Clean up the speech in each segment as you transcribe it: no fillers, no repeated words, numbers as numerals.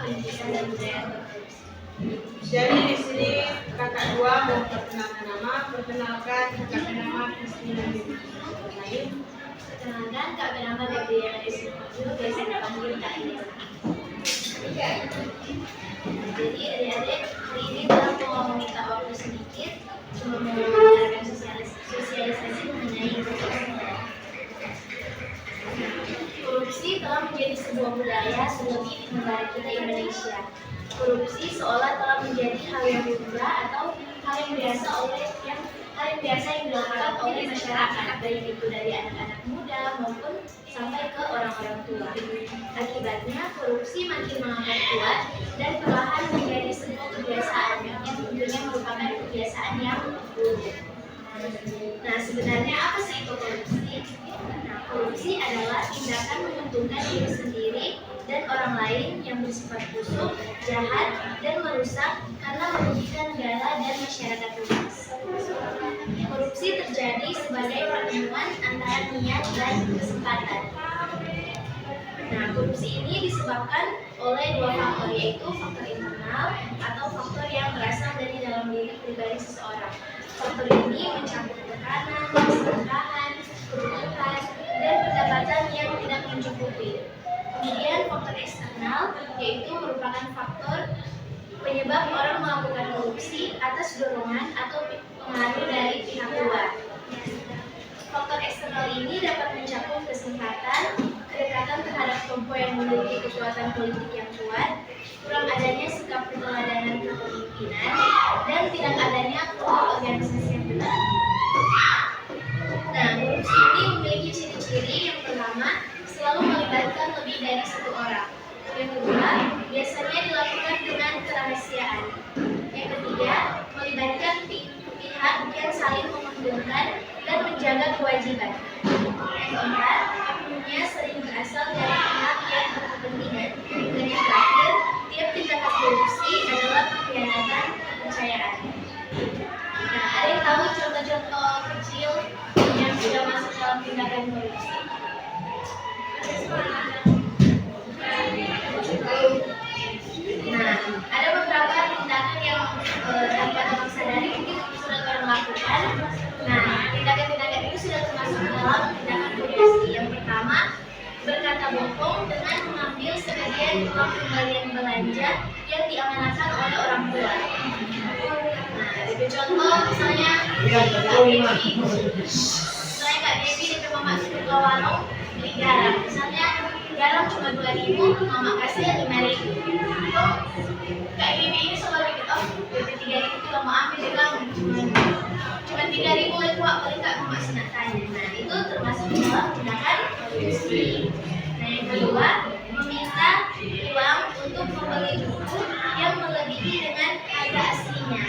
pendidikan dan budaya korupsi. Jadi di sini kakak dua memperkenalkan nama. Perkenalkan kakak bernama Kristina. Perkenalkan, Kak bernama Gabriela Desimojo, biasa dipanggil Kak Ina. Jadi adik-adik, hari ini kita mau meminta waktu sedikit untuk mendengarkan sosialisasi mengenai korupsi telah menjadi sebuah budaya selebih di negara kita Indonesia. Korupsi seolah telah menjadi hal yang lumrah atau hal yang biasa yang dilakukan oleh masyarakat, baik itu dari anak-anak muda maupun sampai ke orang-orang tua. Akibatnya korupsi makin mengangkat kuat dan perlahan menjadi sebuah kebiasaan yang tentunya merupakan kebiasaan yang buruk. Nah, sebenarnya apa sih itu korupsi? Nah, korupsi adalah tindakan menguntungkan diri sendiri dan orang lain yang bersifat busuk, jahat, dan merusak karena merugikan negara dan masyarakat luas. Korupsi terjadi sebagai pertemuan antara niat dan kesempatan. Nah, korupsi ini disebabkan oleh dua faktor, yaitu faktor internal atau faktor yang berasal dari dalam diri pribadi seseorang. Faktor ini mencakup tekanan, keserakahan, kebutuhan, dan pendapatan yang tidak mencukupi. Kemudian faktor eksternal, yaitu merupakan faktor penyebab orang melakukan korupsi atas dorongan atau pengaruh dari pihak luar. Faktor eksternal ini dapat mencakup kesempatan, kedekatan terhadap kelompok yang memiliki kekuatan politik yang kuat, kurang adanya sikap keteladanan kepemimpinan, dan tidak adanya kultur organisasi yang benar. Nah, korupsi ini memiliki ciri-ciri. Yang pertama, selalu melibatkan lebih dari satu orang. Yang kedua, biasanya dilakukan dengan kerahasiaan. Yang ketiga, melibatkan pihak yang saling menguntungkan dan menjaga kewajiban. Yang keempat, oknumnya sering berasal dari pihak yang berkepentingan. Dan yang terakhir, tiap tindakan korupsi adalah pengkhianatan kepercayaan. Nah, ada yang tahu contoh-contoh kecil yang sudah masuk dalam tindakan korupsi? Nah, ada beberapa tindakan yang tanpa orang sadari mungkin sudah orang lakukan. Nah, tindakan-tindakan itu sudah termasuk dalam tindakan korupsi. Yang pertama, berkata bohong dengan mengambil sebagian uang kembalian belanja yang diamanatkan oleh orang tua. Nah, itu contoh misalnya Kak Devi dari Mama suruh ke warung beli garam. Misalnya garam cuma 2.000, Mama kasih 5.000. Kak Devi ini selalu bikin, oh, dari 3.000 juga mau ambil juga cuma 3.000 lagi paling Kak Mama senang tanya. Nah, itu termasuk dalam tindakan korupsi. Nah, yang kedua, meminta uang untuk membeli buku yang melebihi dengan harga aslinya.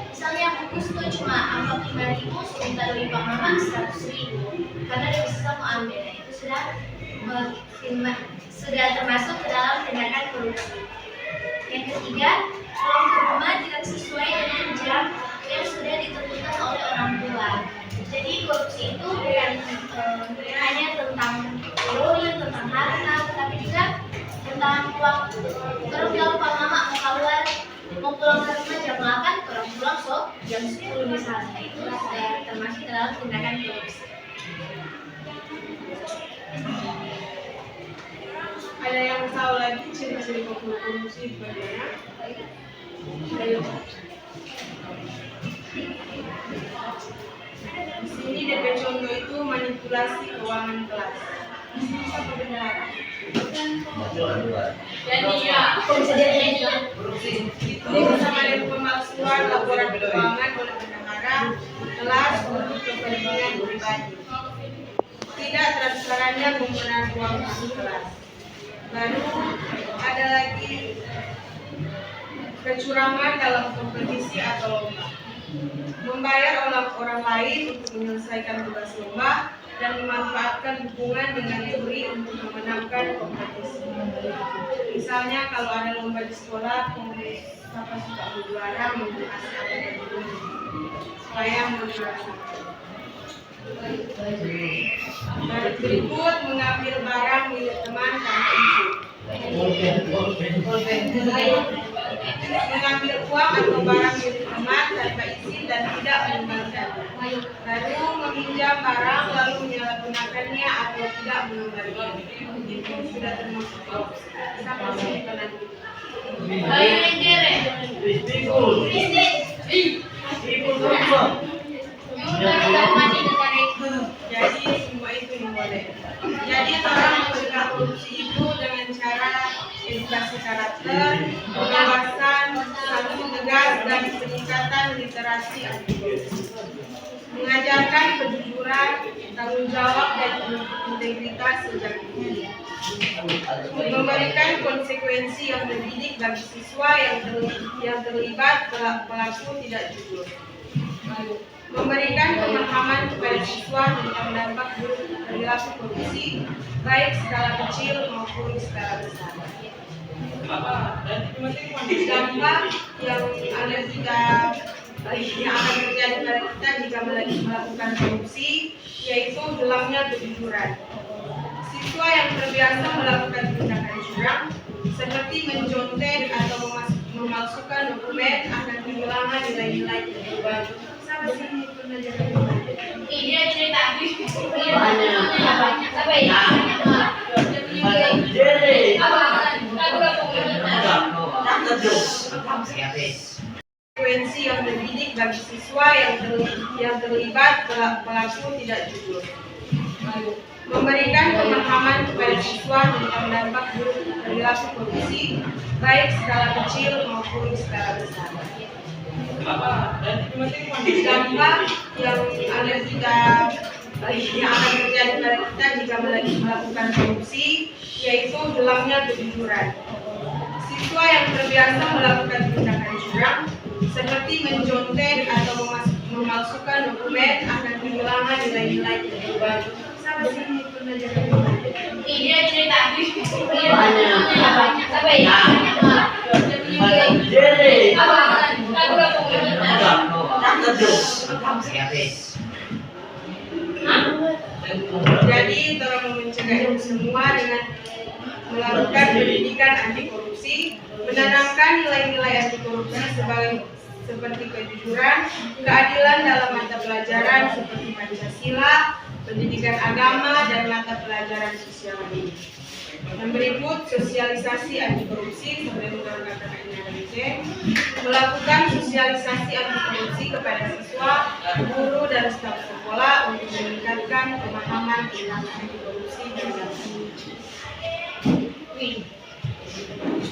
Misalnya buku itu cuma amplop 5.000, minta lebih Pak Mama 100.000 karena dia bisa mau ambil. Nah, itu sudah termasuk ke dalam tindakan korupsi. Yang ketiga, pulang ke rumah tidak sesuai dengan jam yang sudah ditentukan oleh orang tua. Jadi korupsi itu bukan hanya tentang teori, tentang harta, tetapi juga tentang waktu. Kalau bilang Pak Mama mau keluar, mau pulang ke rumah jam 8, orang pulang jam 10 misalnya. Itu termasuk dalam tindakan korupsi. Ada yang tahu lagi ciri-ciri korupsi bagaimana? Ayo. Di sini DP contoh itu manipulasi keuangan kelas. Siapa bendahara? Jadi ya, itu sama dengan pemalsuan laporan keuangan oleh bendahara kelas untuk kepentingan pribadi. Tidak transparannya penggunaan uang di kelas. Lalu ada lagi kecurangan dalam kompetisi atau lomba. Membayar orang lain untuk menyelesaikan tugas lomba dan memanfaatkan hubungan dengan juri untuk memenangkan kompetisi. Misalnya kalau ada lomba di sekolah, siapa suka berjuara menggunakan apa dan supaya memenangkan. Berikut mengambil barang milik teman tanpa izin. mengambil uang atau barang milik teman tanpa izin dan tidak mengembalikannya. Lalu meminjam barang lalu menyalahgunakannya atau tidak mengembalikannya. Itu sudah termasuk korupsi. Siapa sih yang pernah jadi semua itu yang boleh. Jadi orang mencegah korupsi itu dengan cara edukasi karakter, pengawasan, saling tegas dan peningkatan literasi anti korupsi. Mengajarkan kejujuran, tanggung jawab dan integritas sejak dini. Memberikan konsekuensi yang mendidik bagi siswa yang terlibat pelaku tidak jujur. Memberikan pemahaman kepada siswa tentang dampak buruk perilaku korupsi, baik skala kecil maupun skala besar. Dampak yang ada yang akan terjadi pada kita jika melakukan korupsi, yaitu hilangnya kejujuran. Siswa yang terbiasa melakukan tindakan curang, seperti mencontek atau memalsukan dokumen, akan kehilangan nilai-nilai kehidupan. Sama sih pernah jadi Iya cerita konsekuensi yang mendidik bagi siswa yang terlibat pelaku tidak jujur. Memberikan pemahaman kepada siswa tentang dampak buruk perilaku korupsi, baik skala kecil maupun skala besar. Dampak yang ada yang akan terjadi pada kita jika melakukan korupsi, yaitu hilangnya kejujuran. Siswa yang terbiasa melakukan tindakan curang, seperti mencontek atau memalsukan dokumen, akan kehilangan nilai-nilai kehidupan. Sama sih pernah jadi Iya cerita Jadi telah mencegah itu semua dengan melakukan pendidikan anti korupsi, menanamkan nilai-nilai anti korupsi seperti kejujuran, keadilan dalam mata pelajaran seperti Pancasila, pendidikan agama, dan mata pelajaran sosial lainnya. Yang berikut sosialisasi anti korupsi seperti katakan melakukan sosialisasi anti korupsi kepada siswa, guru, dan staf sekolah untuk meningkatkan pemahaman tentang anti korupsi dan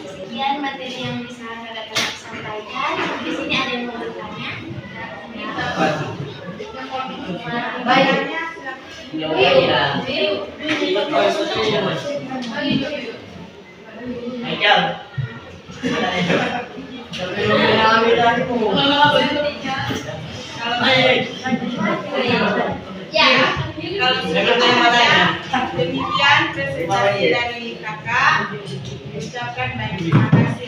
Sekian materi yang bisa Kak sampaikan. Di sini ada yang mau bertanya. Banyak. Kalau demikian presentasi dari kakak, ucapkan banyak terima kasih.